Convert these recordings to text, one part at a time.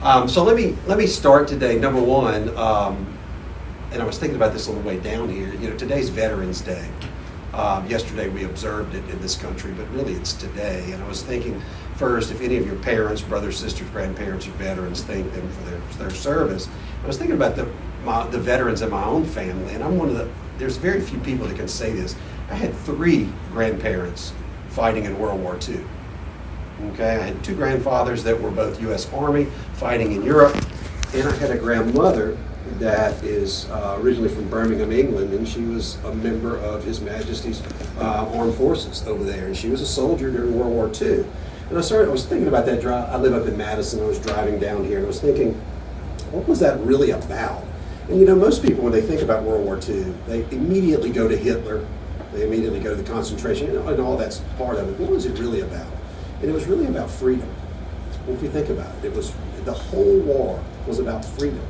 So let me start today. Number one, and I was thinking about this on the way down here. You know, today's Veterans Day. Yesterday we observed it in this country, but really it's today. And I was thinking first, if any of your parents, brothers, sisters, grandparents are veterans, thank them for their service. I was thinking about the veterans in my own family, and I'm one of the. There's very few people that can say this. I had 3 grandparents fighting in World War II. Okay, I had 2 grandfathers that were both U.S. Army fighting in Europe, and I had a grandmother that is originally from Birmingham, England, and she was a member of His Majesty's Armed Forces over there, and she was a soldier during World War II. And I was thinking about that drive. I live up in Madison. I was driving down here, and I was thinking, what was that really about? And you know, most people, when they think about World War II, they immediately go to Hitler. They immediately go to the concentration, and all that's part of it. What was it really about? And it was really about freedom. If you think about it, the whole war was about freedom.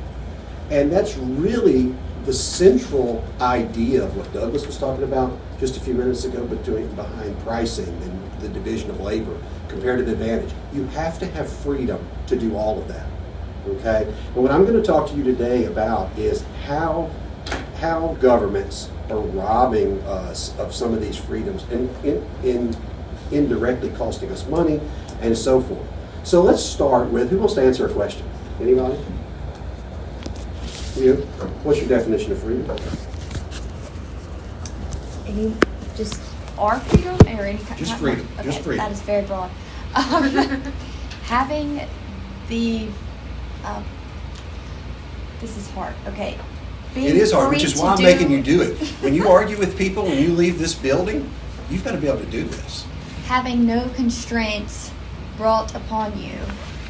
And that's really the central idea of what Douglas was talking about just a few minutes ago, behind pricing and the division of labor, comparative advantage. You have to have freedom to do all of that. Okay? And what I'm going to talk to you today about is how governments are robbing us of some of these freedoms and indirectly costing us money and so forth. So let's start with, who wants to answer a question? Anybody? You? What's your definition of freedom? Just our freedom or any kind? Just freedom. Okay, just freedom. That is very broad. Having the this is hard. Okay. It is hard, which is why I'm making you do it. When you argue with people, when you leave this building, you've got to be able to do this. Having no constraints brought upon you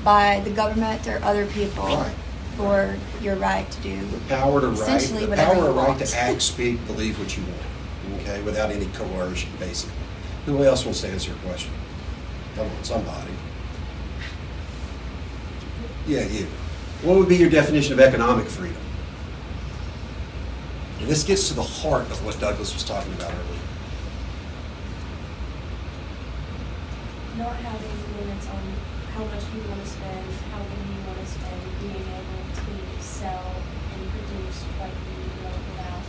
by the government or other people. Right. For your right to do the power to write, essentially the whatever power you or right want. to act, speak, believe what you want, okay, without any coercion, basically. Who else wants to answer your question? Come on, somebody. Yeah, you. What would be your definition of economic freedom? And this gets to the heart of what Douglas was talking about earlier. Not having limits on how much you want to spend, how many you want to spend, being able to sell and produce what you want without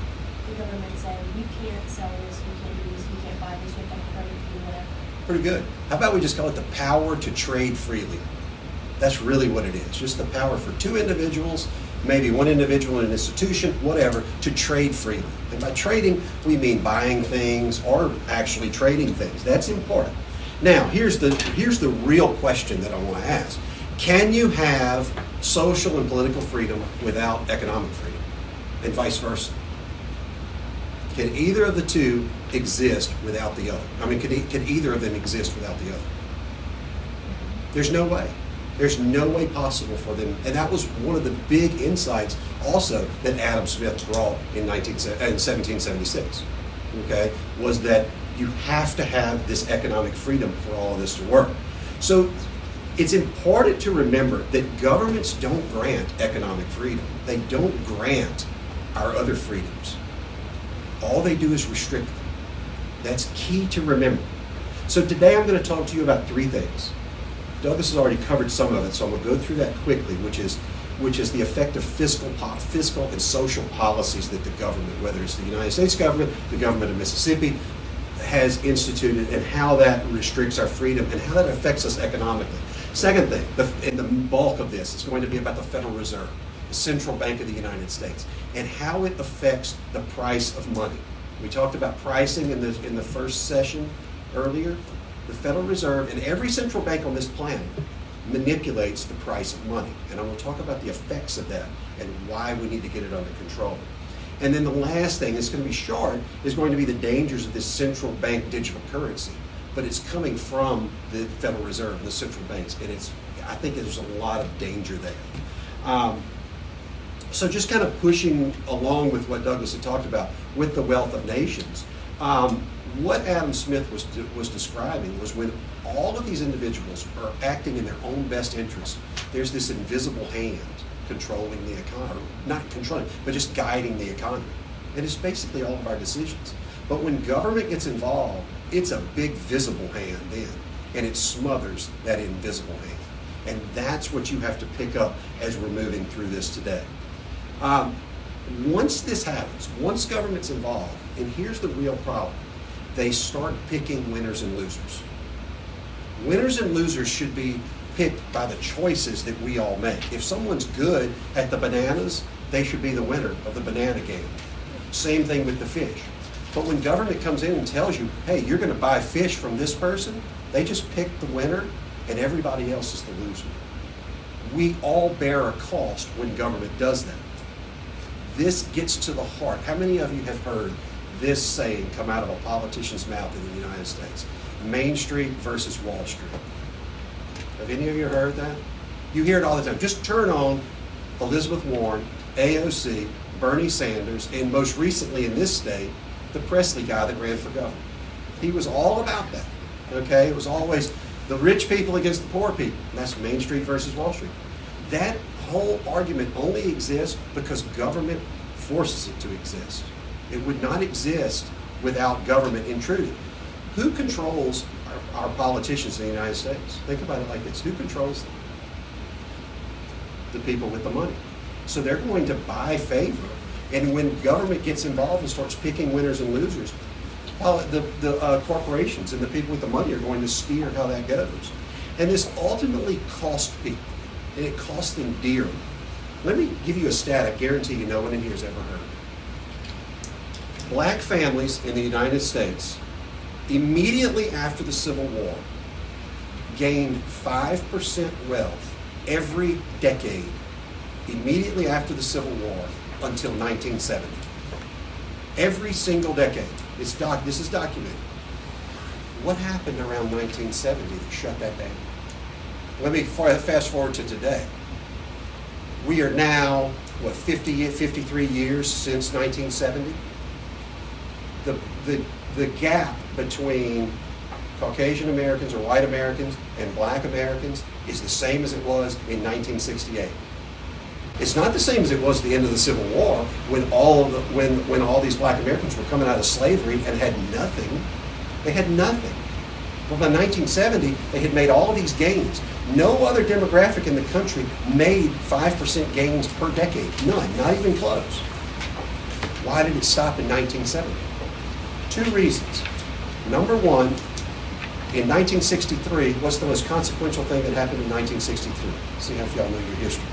the government saying, you can't sell this, you can't do this, you can't buy this, you have to credit you, whatever. Pretty good. How about we just call it the power to trade freely? That's really what it is. Just the power for 2 individuals, maybe 1 individual in an institution, whatever, to trade freely. And by trading, we mean buying things or actually trading things. That's important. Now, here's the real question that I want to ask. Can you have social and political freedom without economic freedom? And vice versa? Can either of the 2 exist without the other? I mean, can either of them exist without the other? There's no way. There's no way possible for them. And that was one of the big insights also that Adam Smith brought in 1776, okay, was that you have to have this economic freedom for all of this to work. So it's important to remember that governments don't grant economic freedom. They don't grant our other freedoms. All they do is restrict them. That's key to remember. So today I'm going to talk to you about 3 things. Douglas has already covered some of it, so I'm going to go through that quickly, which is the effect of fiscal and social policies that the government, whether it's the United States government, the government of Mississippi, has instituted, and how that restricts our freedom and how that affects us economically. Second thing, and the bulk of this is going to be about the Federal Reserve, the central bank of the United States, and how it affects the price of money. We talked about pricing in the first session earlier. The Federal Reserve and every central bank on this planet manipulates the price of money. And I'm going to talk about the effects of that and why we need to get it under control. And then the last thing, it's going to be short, is going to be the dangers of this central bank digital currency. But it's coming from the Federal Reserve and the central banks, and I think there's a lot of danger there. So just kind of pushing along with what Douglas had talked about with the wealth of nations. What Adam Smith was describing was when all of these individuals are acting in their own best interest, there's this invisible hand controlling the economy, not controlling, but just guiding the economy. And it's basically all of our decisions. But when government gets involved, it's a big visible hand then, and it smothers that invisible hand. And that's what you have to pick up as we're moving through this today. Once this happens, once government's involved, and here's the real problem, they start picking winners and losers. Winners and losers should be picked by the choices that we all make. If someone's good at the bananas, they should be the winner of the banana game. Same thing with the fish. But when government comes in and tells you, hey, you're going to buy fish from this person, they just pick the winner and everybody else is the loser. We all bear a cost when government does that. This gets to the heart. How many of you have heard this saying come out of a politician's mouth in the United States? Main Street versus Wall Street. Have any of you heard that? You hear it all the time. Just turn on Elizabeth Warren, AOC, Bernie Sanders, and most recently in this state, the Presley guy that ran for governor. He was all about that, okay? It was always the rich people against the poor people. And that's Main Street versus Wall Street. That whole argument only exists because government forces it to exist. It would not exist without government intruding. Who controls our politicians in the United States? Think about it like this. Who controls them? The people with the money. So they're going to buy favor. And when government gets involved and starts picking winners and losers, the corporations and the people with the money are going to steer how that goes. And this ultimately costs people. And it costs them dearly. Let me give you a stat I guarantee you no one in here has ever heard. Black families in the United States, immediately after the Civil War, gained 5% wealth every decade, immediately after the Civil War until 1970. Every single decade. This is documented. What happened around 1970 that shut that down? Let me fast forward to today. We are now, 53 years since 1970? The gap between Caucasian Americans or white Americans and black Americans is the same as it was in 1968. It's not the same as it was at the end of the Civil War when when all these black Americans were coming out of slavery and had nothing. They had nothing. But by 1970, they had made all these gains. No other demographic in the country made 5% gains per decade. None, not even close. Why did it stop in 1970? Two reasons. Number one, in 1963, what's the most consequential thing that happened in 1963? See how if y'all know your history.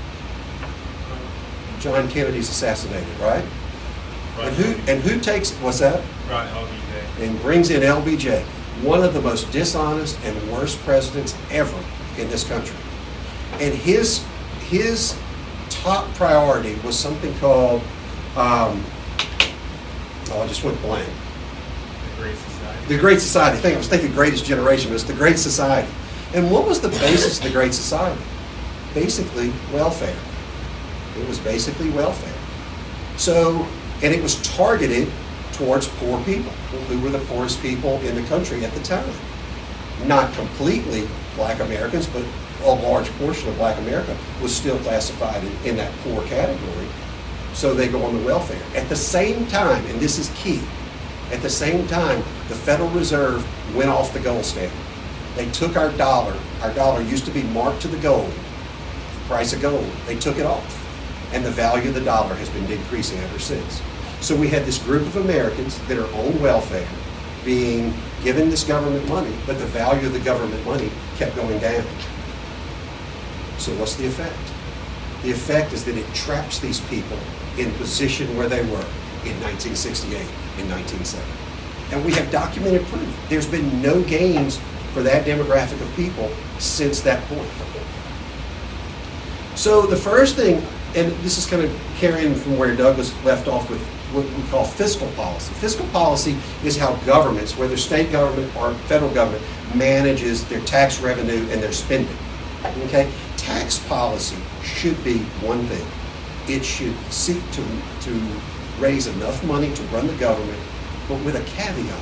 John Kennedy's assassinated, right? And who takes, what's that? Right, LBJ. And brings in LBJ, one of the most dishonest and worst presidents ever in this country. And his top priority was something called, I just went blank. The Great Society. The Great Society. I was thinking Greatest Generation, but it's the Great Society. And what was the basis of the Great Society? Basically, welfare. It was basically welfare. So, and it was targeted towards poor people, who were the poorest people in the country at the time. Not completely black Americans, but a large portion of black America was still classified in that poor category. So they go on the welfare. At the same time, and this is key, at the same time, the Federal Reserve went off the gold standard. They took our dollar. Our dollar used to be marked to the gold, price of gold. They took it off. And the value of the dollar has been decreasing ever since. So we had this group of Americans that are on welfare being given this government money, but the value of the government money kept going down. So what's the effect? The effect is that it traps these people in position where they were in 1968 and 1970. And we have documented proof. There's been no gains for that demographic of people since that point. So the first thing, and this is kind of carrying from where Douglas left off with what we call fiscal policy. Fiscal policy is how governments, whether state government or federal government, manages their tax revenue and their spending. Okay? Tax policy should be one thing. It should seek to raise enough money to run the government, but with a caveat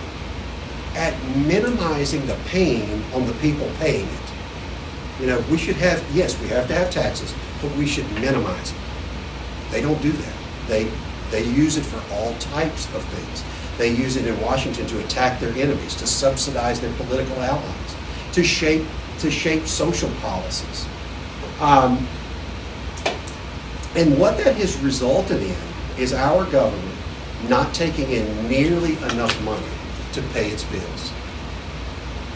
at minimizing the pain on the people paying it. You know, we should have, yes, we have to have taxes, but we should minimize it. They don't do that. They use it for all types of things. They use it in Washington to attack their enemies, to subsidize their political allies, to shape social policies. And what that has resulted in is our government not taking in nearly enough money to pay its bills.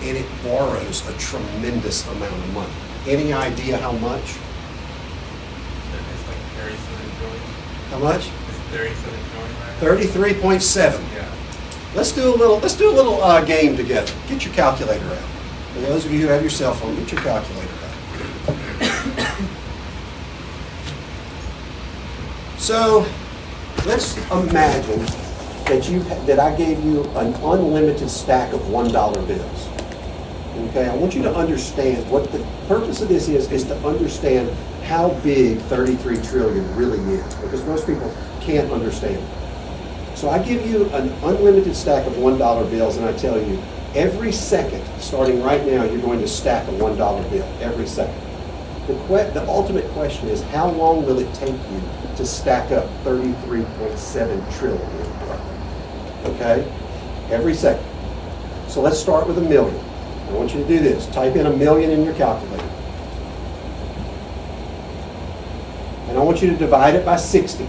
And it borrows a tremendous amount of money. Any idea how much? It's like 37 trillion. How much? It's 37 trillion right now. 33.7. Yeah. Let's do a little game together. Get your calculator out. For those of you who have your cell phone, get your calculator out. So let's imagine that I gave you an unlimited stack of $1 bills. Okay, I want you to understand what the purpose of this is to understand how big 33 trillion really is, because most people can't understand it. So I give you an unlimited stack of $1 bills, and I tell you, every second, starting right now, you're going to stack a $1 bill, every second. The ultimate question is, how long will it take you to stack up 33.7 trillion? Okay? Every second. So let's start with $1 million. I want you to do this. Type in $1 million in your calculator. And I want you to divide it by 60.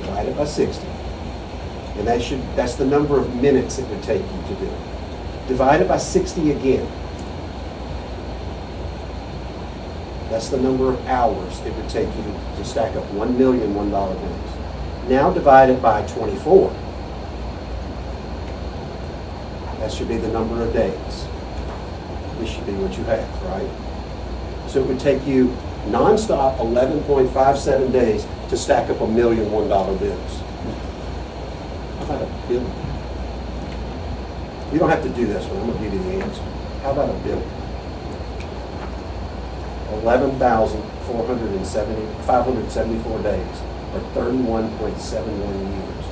Divide it by 60. And that's the number of minutes it would take you to do it. Divide it by 60 again. That's the number of hours it would take you to stack up 1 million $1 bills. Now divide it by 24. That should be the number of days. This should be what you have, right? So it would take you nonstop 11.57 days to stack up $1 million $1 bills. How about $1 billion? You don't have to do this one. I'm going to give you the answer. How about $1 billion? 574 days, or 31.71 years.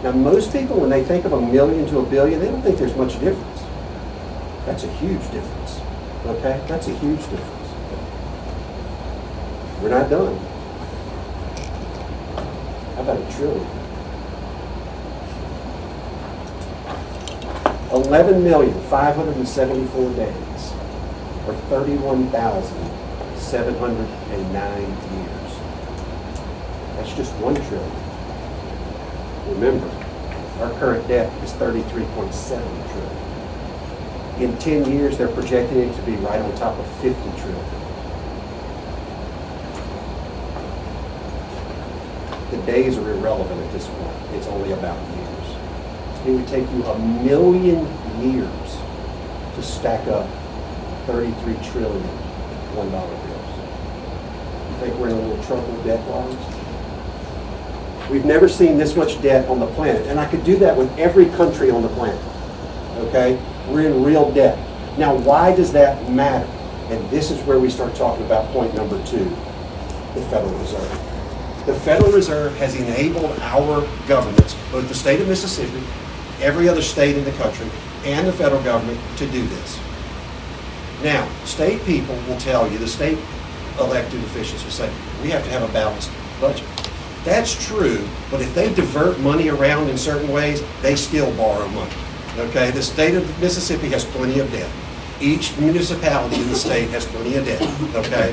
Now, most people, when they think of $1 million to $1 billion, they don't think there's much difference. That's a huge difference. Okay? That's a huge difference. We're not done. How about $1 trillion? 11,574 days, or 31,709 years. That's just $1 trillion. Remember, our current debt is 33.7 trillion. In 10 years, they're projecting it to be right on top of 50 trillion. The days are irrelevant at this point. It's only about years. It would take you 1 million years to stack up 33 trillion $1 bills. You think we're in a little trouble debt-wise? We've never seen this much debt on the planet, and I could do that with every country on the planet. Okay? We're in real debt. Now, why does that matter? And this is where we start talking about point number 2, the Federal Reserve. The Federal Reserve has enabled our governments, both the state of Mississippi, every other state in the country, and the federal government, to do this. Now, state people will tell you, the state elected officials will say, we have to have a balanced budget. That's true, but if they divert money around in certain ways, they still borrow money. Okay, the state of Mississippi has plenty of debt. Each municipality in the state has plenty of debt. Okay,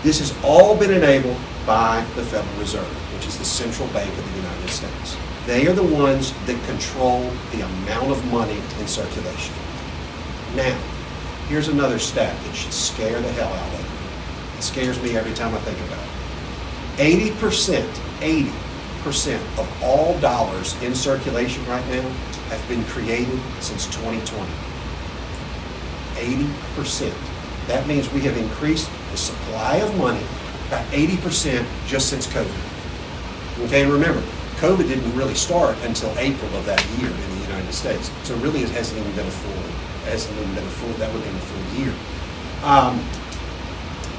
this has all been enabled by the Federal Reserve, which is the central bank of the United States. They are the ones that control the amount of money in circulation. Now, here's another stat that should scare the hell out of you. It scares me every time I think about it. 80% of all dollars in circulation right now have been created since 2020. 80%. That means we have increased the supply of money by 80% just since COVID. Okay, and remember, COVID didn't really start until April of that year in the United States. So really it hasn't even been a full, that would have been a full year.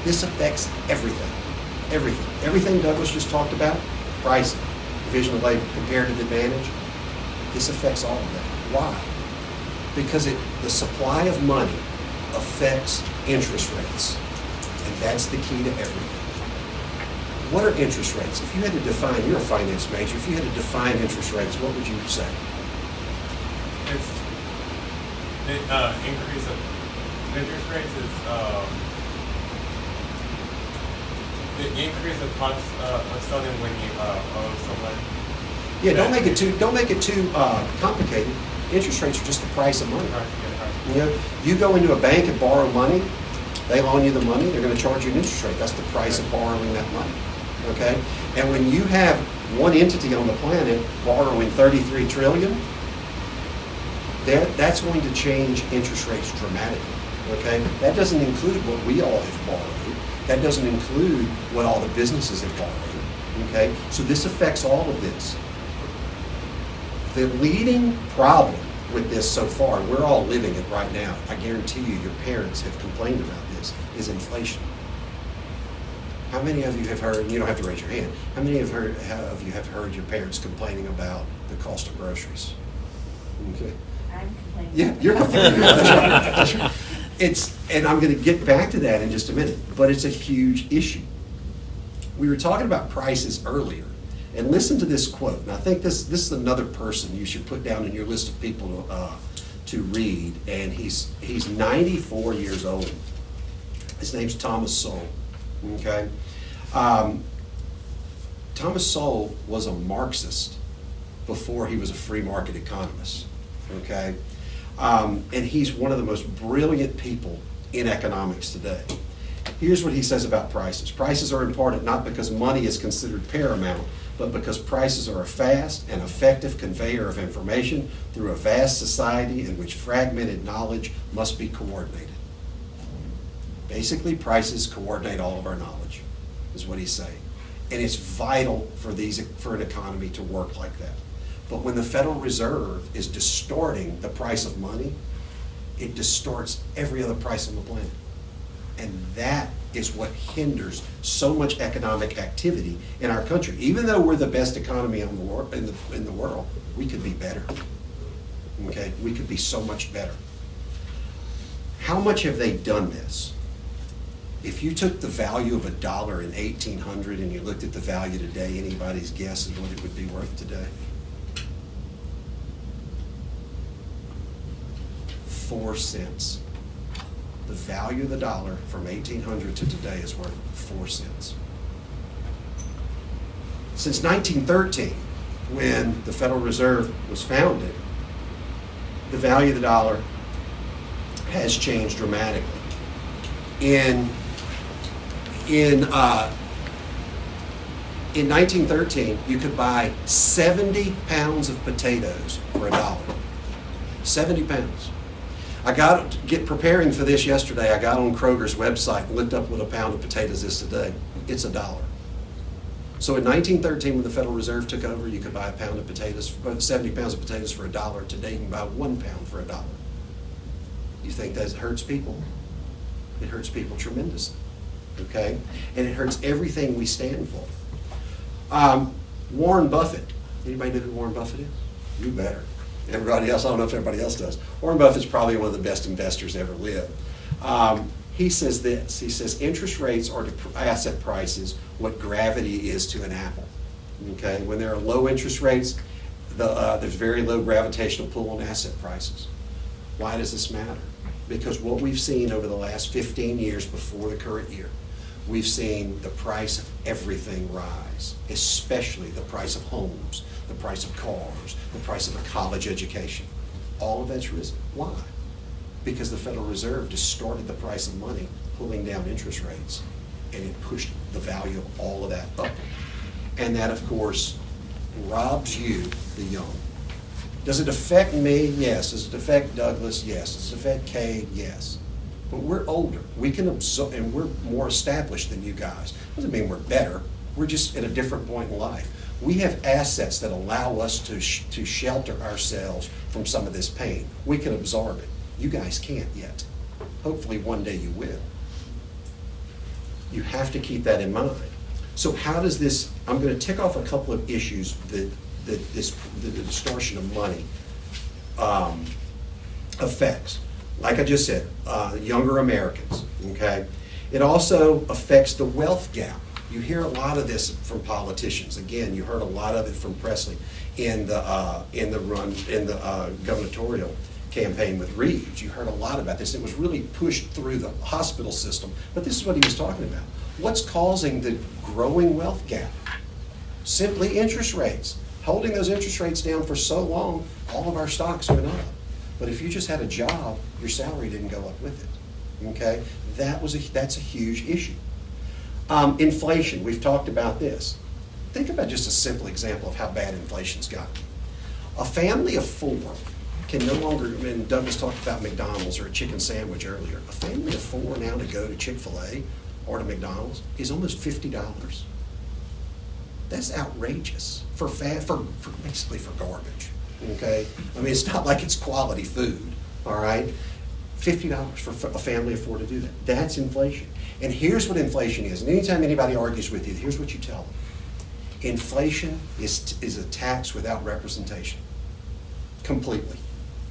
This affects everything. Everything Douglas just talked about, pricing, division of labor, comparative advantage, this affects all of that. Why? Because the supply of money affects interest rates, and that's the key to everything. What are interest rates? If you had to define, you're a finance major, if you had to define interest rates, what would you say? It's an increase of interest rates is the increase of cost of selling when you owe someone. Yeah, don't make it too complicated. Interest rates are just the price of money. You know, you go into a bank and borrow money, they loan you the money, they're going to charge you an interest rate. That's the price of borrowing that money. Okay? And when you have one entity on the planet borrowing 33 trillion, that's going to change interest rates dramatically. Okay? That doesn't include what we all have borrowed. That doesn't include what all the businesses have borrowed. Okay? So this affects all of this. The leading problem with this so far, and we're all living it right now, I guarantee you your parents have complained about this, is inflation. How many of you have heard, and you don't have to raise your hand, how many of you have heard your parents complaining about the cost of groceries? Okay. I'm complaining. Yeah, you're complaining. That's right. That's right. And I'm going to get back to that in just a minute, but it's a huge issue. We were talking about prices earlier. And listen to this quote. And I think this is another person you should put down in your list of people to read. And he's 94 years old. His name's Thomas Sowell. Okay, Thomas Sowell was a Marxist before he was a free market economist. Okay, and he's one of the most brilliant people in economics today. Here's what he says about prices. Prices are important not because money is considered paramount, but because prices are a fast and effective conveyor of information through a vast society in which fragmented knowledge must be coordinated. Basically, prices coordinate all of our knowledge, is what he's saying. And it's vital for an economy to work like that. But when the Federal Reserve is distorting the price of money, it distorts every other price on the planet. And that is what hinders so much economic activity in our country. Even though we're the best economy in the world, we could be better. Okay, we could be so much better. How much have they done this? If you took the value of $1 in 1800 and you looked at the value today, anybody's guess is what it would be worth today? 4 cents. The value of the dollar from 1800 to today is worth 4 cents. Since 1913, when the Federal Reserve was founded, the value of the dollar has changed dramatically. In 1913, you could buy 70 pounds of potatoes for $1. 70 pounds. Preparing for this yesterday, I got on Kroger's website and looked up what a pound of potatoes is today. It's $1. So in 1913, when the Federal Reserve took over, you could buy a pound of potatoes, 70 pounds of potatoes for $1. Today, you can buy 1 pound for $1. You think that hurts people? It hurts people tremendously. Okay? And it hurts everything we stand for. Warren Buffett. Anybody know who Warren Buffett is? You better. Everybody else, I don't know if everybody else does. Warren Buffett's probably one of the best investors ever lived. He says this. He says, interest rates are to asset prices what gravity is to an apple. Okay? When there are low interest rates, there's very low gravitational pull on asset prices. Why does this matter? Because what we've seen over the last 15 years before the current year, we've seen the price of everything rise, especially the price of homes, the price of cars, the price of a college education. All of that's risen. Why? Because the Federal Reserve distorted the price of money, pulling down interest rates, and it pushed the value of all of that up. And that, of course, robs you, the young. Does it affect me? Yes. Does it affect Douglas? Yes. Does it affect Cade? Yes. But we're older. We can absorb, and we're more established than you guys. Doesn't mean we're better. We're just at a different point in life. We have assets that allow us to shelter ourselves from some of this pain. We can absorb it. You guys can't yet. Hopefully one day you will. You have to keep that in mind. So how does this, I'm going to tick off a couple of issues that the distortion of money affects. Like I just said, younger Americans, okay? It also affects the wealth gap. You hear a lot of this from politicians. Again, you heard a lot of it from Presley in the gubernatorial campaign with Reeves. You heard a lot about this. It was really pushed through the hospital system. But this is what he was talking about. What's causing the growing wealth gap? Simply interest rates. Holding those interest rates down for so long, all of our stocks went up. But if you just had a job, your salary didn't go up with it. Okay? That's a huge issue. Inflation, we've talked about this. Think about just a simple example of how bad inflation's gotten. A family of four can no longer, and Douglas talked about McDonald's or a chicken sandwich earlier. A family of four now to go to Chick-fil-A or to McDonald's is almost $50. That's outrageous for basically for garbage. Okay? I mean, it's not like it's quality food, all right? $50 for a family of four to do that. That's inflation. And here's what inflation is. And anytime anybody argues with you, here's what you tell them. Inflation is a tax without representation. Completely.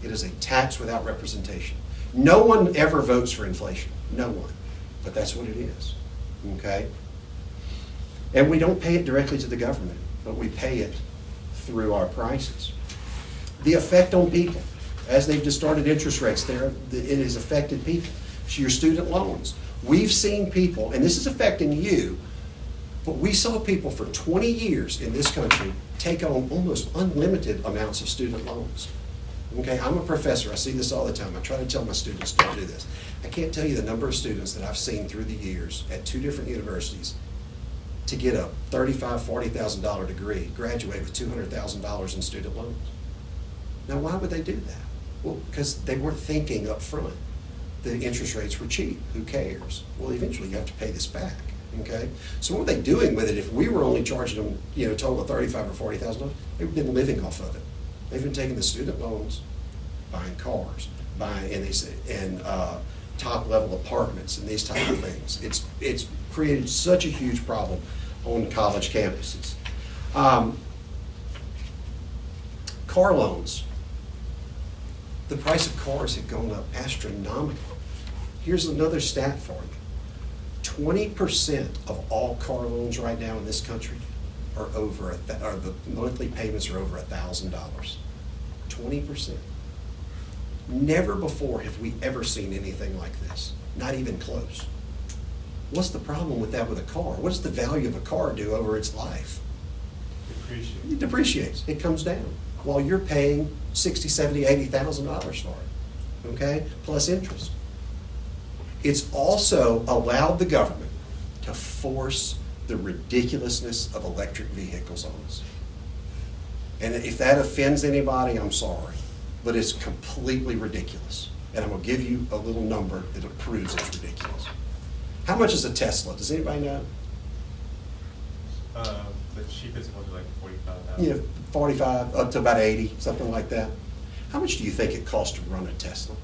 It is a tax without representation. No one ever votes for inflation. No one. But that's what it is. Okay? And we don't pay it directly to the government, but we pay it through our prices. The effect on people. As they've just started interest rates, it has affected people. So your student loans. We've seen people, and this is affecting you, but we saw people for 20 years in this country take on almost unlimited amounts of student loans. Okay, I'm a professor. I see this all the time. I try to tell my students don't do this. I can't tell you the number of students that I've seen through the years at 2 different universities to get a $35,000, $40,000 degree, graduate with $200,000 in student loans. Now, why would they do that? Well, because they weren't thinking up front. The interest rates were cheap. Who cares? Well, eventually you have to pay this back. Okay, so what were they doing with it? If we were only charging them, a total of $35,000 or $40,000, they've been living off of it. They've been taking the student loans, buying cars, buying top level apartments and these type of things. It's created such a huge problem on college campuses. Car loans. The price of cars have gone up astronomically. Here's another stat for you. 20% of all car loans right now in this country are the monthly payments are over $1,000. 20%. Never before have we ever seen anything like this. Not even close. What's the problem with that with a car? What does the value of a car do over its life? It depreciates. It comes down. While you're paying $60,000, $70,000, $80,000 for it. Okay? Plus interest. It's also allowed the government to force the ridiculousness of electric vehicles on us. And if that offends anybody, I'm sorry. But it's completely ridiculous. And I'm going to give you a little number that proves it's ridiculous. How much is a Tesla? Does anybody know? The cheapest was like $45,000. Yeah, 45 up to about 80, something like that. How much do you think it costs to run a Tesla?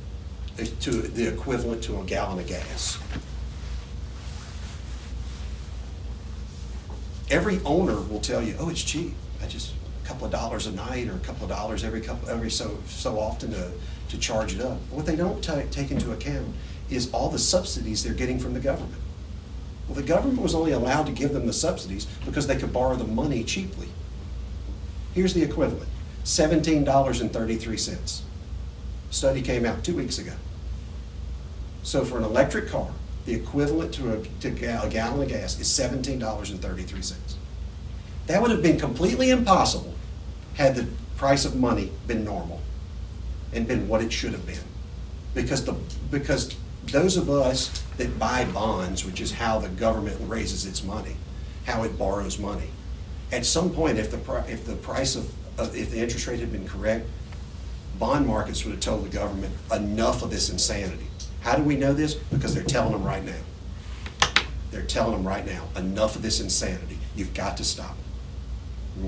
To the equivalent to a gallon of gas. Every owner will tell you, oh, it's cheap. I just a couple of dollars a night or a couple of dollars every so often to charge it up. But what they don't take into account is all the subsidies they're getting from the government. Well, the government was only allowed to give them the subsidies because they could borrow the money cheaply. Here's the equivalent, $17.33. Study came out 2 weeks ago. So for an electric car, the equivalent to a gallon of gas is $17.33. That would have been completely impossible had the price of money been normal and been what it should have been. Because those of us that buy bonds, which is how the government raises its money, how it borrows money, at some point, if the interest rate had been correct, bond markets would have told the government enough of this insanity. How do we know this? Because they're telling them right now. They're telling them right now, enough of this insanity. You've got to stop it.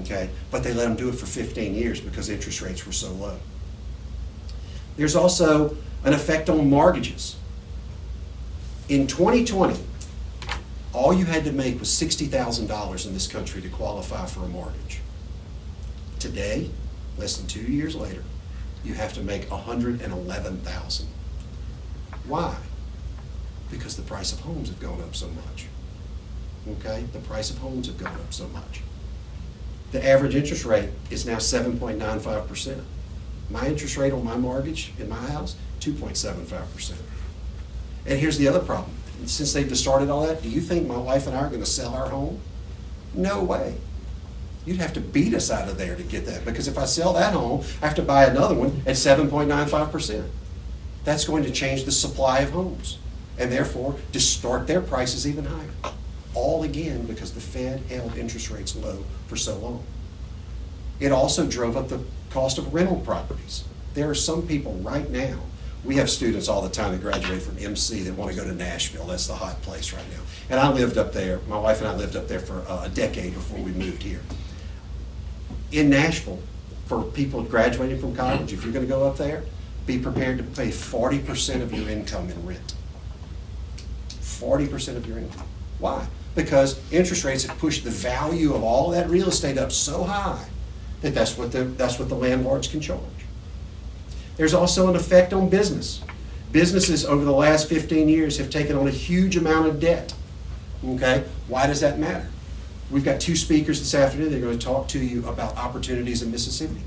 Okay? But they let them do it for 15 years because interest rates were so low. There's also an effect on mortgages. In 2020, all you had to make was $60,000 in this country to qualify for a mortgage. Today, less than 2 years later, you have to make $111,000. Why? Because the price of homes have gone up so much. Okay? The price of homes have gone up so much. The average interest rate is now 7.95%. My interest rate on my mortgage in my house, 2.75%. And here's the other problem. Since they've started all that, do you think my wife and I are going to sell our home? No way. You'd have to beat us out of there to get that, because if I sell that home, I have to buy another one at 7.95%. That's going to change the supply of homes, and therefore distort their prices even higher. All again because the Fed held interest rates low for so long. It also drove up the cost of rental properties. There are some people right now, we have students all the time that graduate from MC that want to go to Nashville. That's the hot place right now. And I lived up there, my wife and I lived up there for a decade before we moved here. In Nashville, for people graduating from college, if you're going to go up there, be prepared to pay 40% of your income in rent. 40% of your income. Why? Because interest rates have pushed the value of all that real estate up so high that that's what the landlords can charge. There's also an effect on business. Businesses over the last 15 years have taken on a huge amount of debt. Okay? Why does that matter? We've got two speakers this afternoon. They're going to talk to you about opportunities in Mississippi.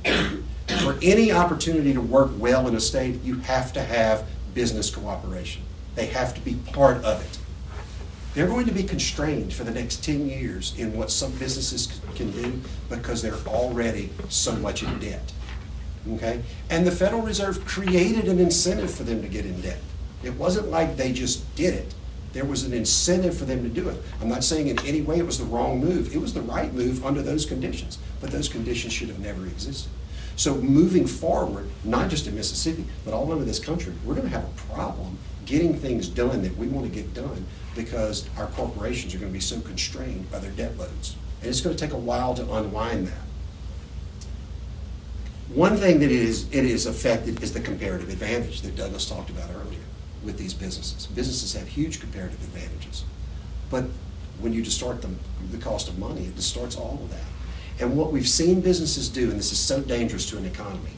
For any opportunity to work well in a state, you have to have business cooperation. They have to be part of it. They're going to be constrained for the next 10 years in what some businesses can do because they're already so much in debt. Okay? And the Federal Reserve created an incentive for them to get in debt. It wasn't like they just did it. There was an incentive for them to do it. I'm not saying in any way it was the wrong move. It was the right move under those conditions, but those conditions should have never existed. So moving forward, not just in Mississippi, but all over this country, we're going to have a problem getting things done that we want to get done because our corporations are going to be so constrained by their debt loads. And it's going to take a while to unwind that. One thing that it is affected is the comparative advantage that Douglas talked about earlier with these businesses. Businesses have huge comparative advantages. But when you distort the cost of money, it distorts all of that. And what we've seen businesses do, and this is so dangerous to an economy,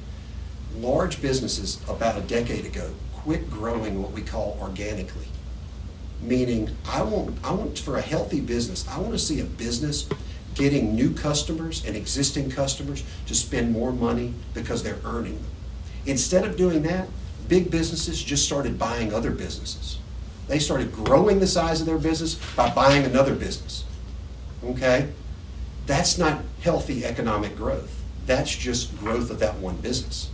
large businesses about a decade ago quit growing what we call organically. Meaning, I want for a healthy business, I want to see a business getting new customers and existing customers to spend more money because they're earning them. Instead of doing that, big businesses just started buying other businesses. They started growing the size of their business by buying another business. Okay? That's not healthy economic growth. That's just growth of that one business.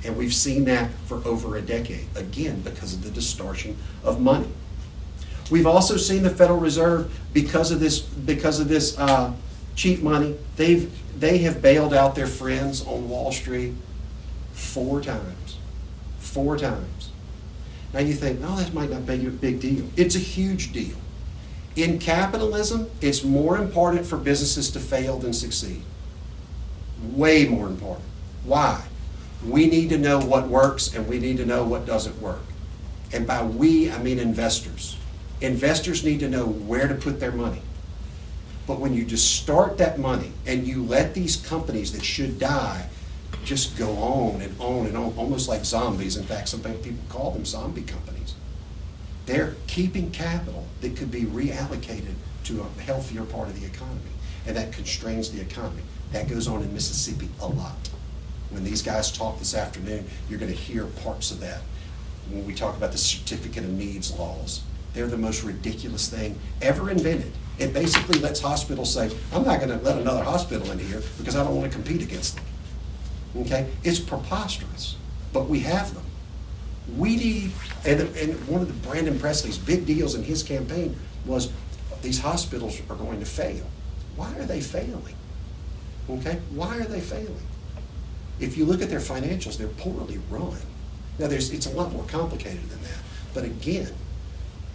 And we've seen that for over a decade, again, because of the distortion of money. We've also seen the Federal Reserve, because of this cheap money, they have bailed out their friends on Wall Street 4 times. 4 times. Now you think, oh, that might not be a big deal. It's a huge deal. In capitalism, it's more important for businesses to fail than succeed. Way more important. Why? We need to know what works and we need to know what doesn't work. And by we, I mean investors. Investors need to know where to put their money. But when you distort that money and you let these companies that should die just go on and on and on, almost like zombies. In fact, some people call them zombie companies. They're keeping capital that could be reallocated to a healthier part of the economy, and that constrains the economy. That goes on in Mississippi a lot. When these guys talk this afternoon, you're going to hear parts of that. When we talk about the certificate of needs laws, they're the most ridiculous thing ever invented. It basically lets hospitals say, I'm not going to let another hospital in here because I don't want to compete against them. Okay? It's preposterous, but we have them. We need, and one of the Brandon Presley's big deals in his campaign was these hospitals are going to fail. Why are they failing? Okay? Why are they failing? If you look at their financials, they're poorly run. Now, it's a lot more complicated than that. But again,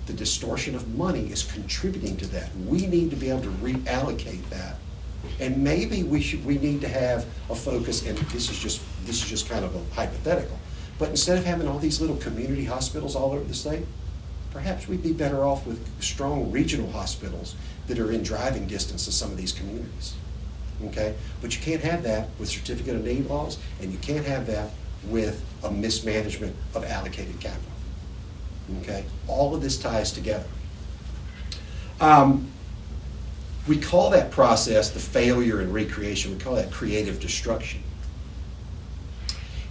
the distortion of money is contributing to that. We need to be able to reallocate that. And maybe we need to have a focus, and this is just kind of a hypothetical, but instead of having all these little community hospitals all over the state, perhaps we'd be better off with strong regional hospitals that are in driving distance of some of these communities. Okay? But you can't have that with certificate of need laws, and you can't have that with a mismanagement of allocated capital. Okay? All of this ties together. We call that process, the failure and recreation, we call that creative destruction.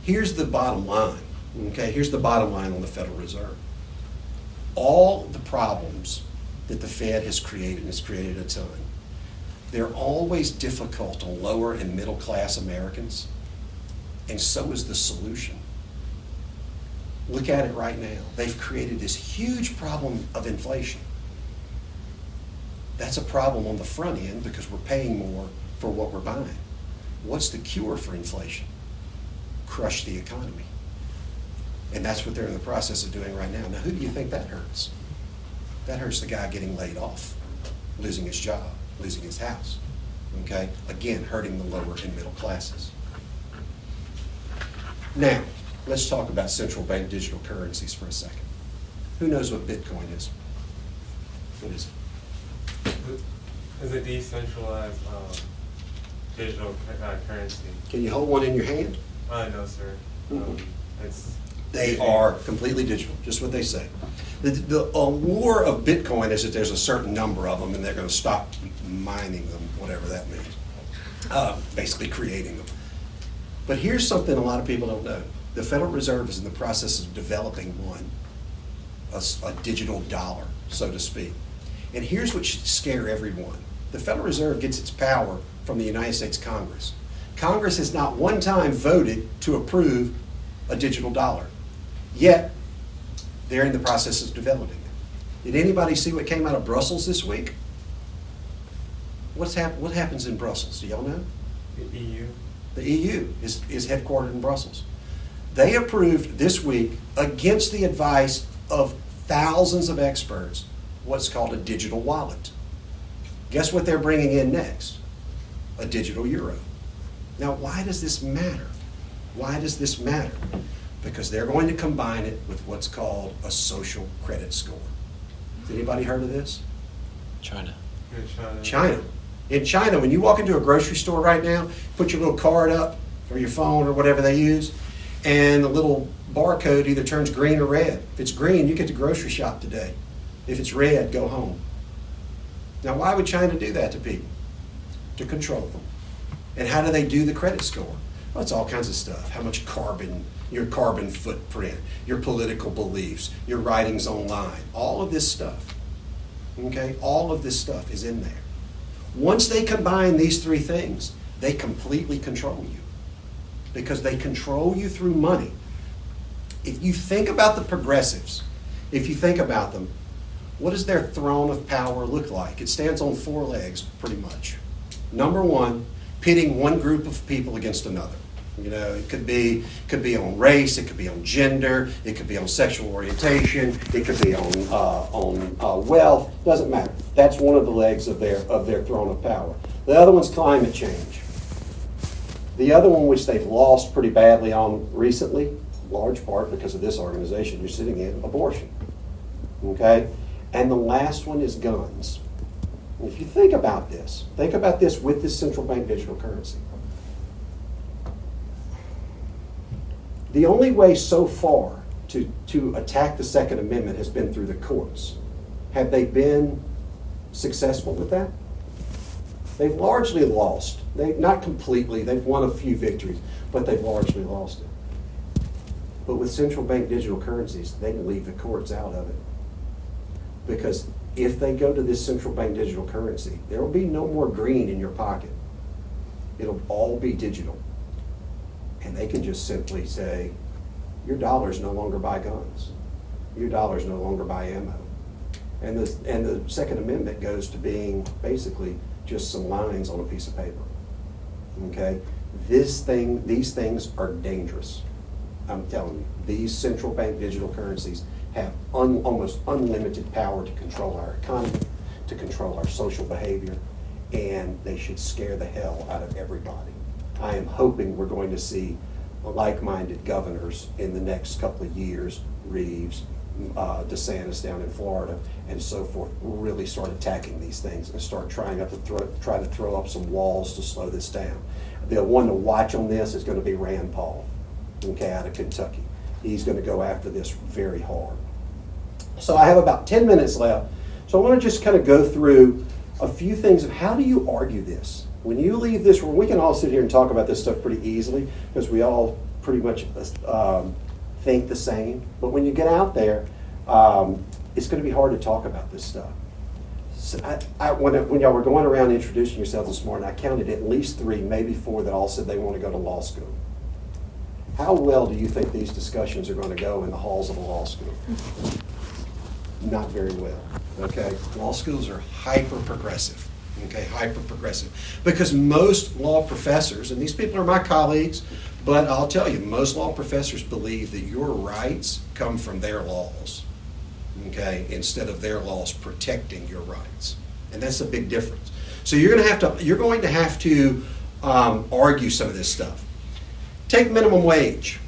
Here's the bottom line, okay? Here's the bottom line on the Federal Reserve. All the problems that the Fed has created a ton, they're always difficult on lower and middle class Americans, and so is the solution. Look at it right now. They've created this huge problem of inflation. That's a problem on the front end because we're paying more for what we're buying. What's the cure for inflation? Crush the economy. And that's what they're in the process of doing right now. Now, who do you think that hurts? That hurts the guy getting laid off, losing his job, losing his house. Okay? Again, hurting the lower and middle classes. Now, let's talk about central bank digital currencies for a second. Who knows what Bitcoin is? What is it? It's a decentralized digital currency. Can you hold one in your hand? No, sir. It's They are completely digital, just what they say. The allure of Bitcoin is that there's a certain number of them and they're going to stop mining them, whatever that means, basically creating them. But here's something a lot of people don't know. The Federal Reserve is in the process of developing one, a digital dollar, so to speak. And here's what should scare everyone. The Federal Reserve gets its power from the United States Congress. Congress has not one time voted to approve a digital dollar. Yet, they're in the process of developing it. Did anybody see what came out of Brussels this week? What happens in Brussels? Do y'all know? the EU. The EU is headquartered in Brussels. They approved this week, against the advice of thousands of experts, what's called a digital wallet. Guess what they're bringing in next? A digital euro. Now, why does this matter? Why does this matter? Because they're going to combine it with what's called a social credit score. Has anybody heard of this? China. In China. China. In China, when you walk into a grocery store right now, put your little card up or your phone or whatever they use, and the little barcode either turns green or red. If it's green, you get to grocery shop today. If it's red, go home. Now, why would China do that to people? To control them. And how do they do the credit score? Well, it's all kinds of stuff. How much carbon, your carbon footprint, your political beliefs, your writings online, all of this stuff. Okay? All of this stuff is in there. Once they combine these three things, they completely control you. Because they control you through money. If you think about the progressives, if you think about them, what does their throne of power look like? It stands on four legs, pretty much. Number one, pitting one group of people against another. You know, it could be on race, it could be on gender, it could be on sexual orientation, it could be on wealth. Doesn't matter. That's one of the legs of their throne of power. The other one's climate change. The other one, which they've lost pretty badly on recently, large part because of this organization you're sitting in, abortion. Okay? And the last one is guns. And if you think about this with this central bank digital currency. The only way so far to attack the Second Amendment has been through the courts. Have they been successful with that? They've largely lost. Not completely, they've won a few victories, but they've largely lost it. But with central bank digital currencies, they can leave the courts out of it. Because if they go to this central bank digital currency, there will be no more green in your pocket. It'll all be digital. And they can just simply say, your dollars no longer buy guns. Your dollars no longer buy ammo. And the Second Amendment goes to being basically just some lines on a piece of paper. Okay? These things are dangerous. I'm telling you, these central bank digital currencies have almost unlimited power to control our economy, to control our social behavior, and they should scare the hell out of everybody. I am hoping we're going to see like-minded governors in the next couple of years, Reeves, DeSantis down in Florida, and so forth, really start attacking these things and start try to throw up some walls to slow this down. The one to watch on this is going to be Rand Paul, okay, out of Kentucky. He's going to go after this very hard. So I have about 10 minutes left, so I want to just kind of go through a few things of how do you argue this? When you leave this room, we can all sit here and talk about this stuff pretty easily because we all pretty much think the same. But when you get out there, it's going to be hard to talk about this stuff. So when y'all were going around introducing yourselves this morning, I counted at least 3, maybe 4 that all said they want to go to law school. How well do you think these discussions are going to go in the halls of a law school? Not very well, okay? Law schools are hyper-progressive, okay, hyper-progressive. Because most law professors, and these people are my colleagues, but I'll tell you, most law professors believe that your rights come from their laws, okay, instead of their laws protecting your rights. And that's a big difference. So you're going to have to argue some of this stuff. Take minimum wage.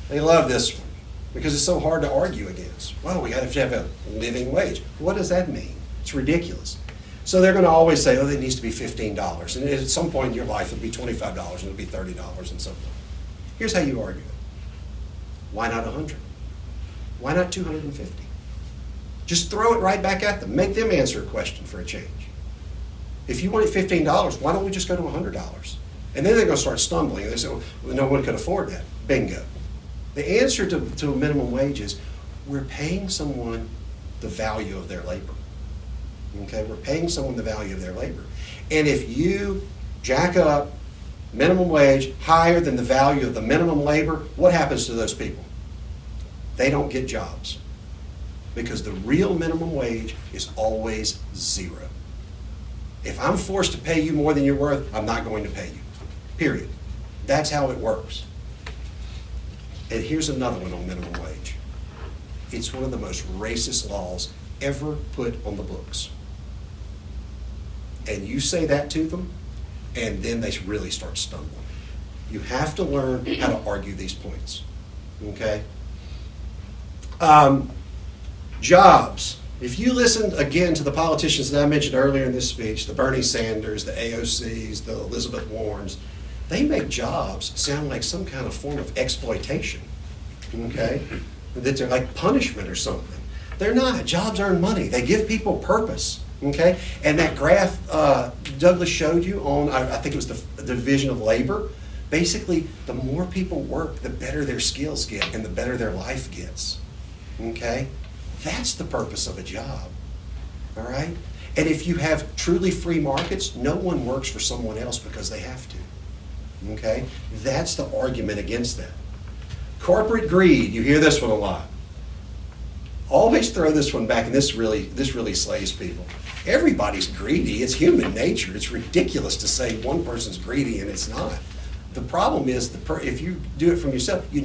They love this one because it's so hard to argue against. Well, we have to have a living wage. What does that mean? It's ridiculous. So they're going to always say, oh, it needs to be $15. And at some point in your life, it'll be $25 and it'll be $30 and so forth. Here's how you argue it. Why not 100? Why not 250? Just throw it right back at them. Make them answer a question for a change. If you wanted $15, why don't we just go to $100? And then they're going to start stumbling. They say, well, no one could afford that. Bingo. The answer to a minimum wage is we're paying someone the value of their labor. Okay, we're paying someone the value of their labor. And if you jack up minimum wage higher than the value of the minimum labor, what happens to those people? They don't get jobs. Because the real minimum wage is always 0. If I'm forced to pay you more than you're worth, I'm not going to pay you. Period. That's how it works. And here's another one on minimum wage. It's one of the most racist laws ever put on the books. And you say that to them, and then they really start stumbling. You have to learn how to argue these points. Okay? Jobs. If you listen again to the politicians that I mentioned earlier in this speech, the Bernie Sanders, the AOCs, the Elizabeth Warrens, they make jobs sound like some kind of form of exploitation, okay? That they're like punishment or something. They're not. Jobs earn money. They give people purpose, okay? And that graph Douglas showed you on, I think it was the division of labor, basically the more people work, the better their skills get and the better their life gets, okay? That's the purpose of a job, all right? And if you have truly free markets, no one works for someone else because they have to, okay? That's the argument against that. Corporate greed, you hear this one a lot. Always throw this one back, and this really slays people. Everybody's greedy. It's human nature. It's ridiculous to say one person's greedy and it's not. The problem is, if you do it from yourself, you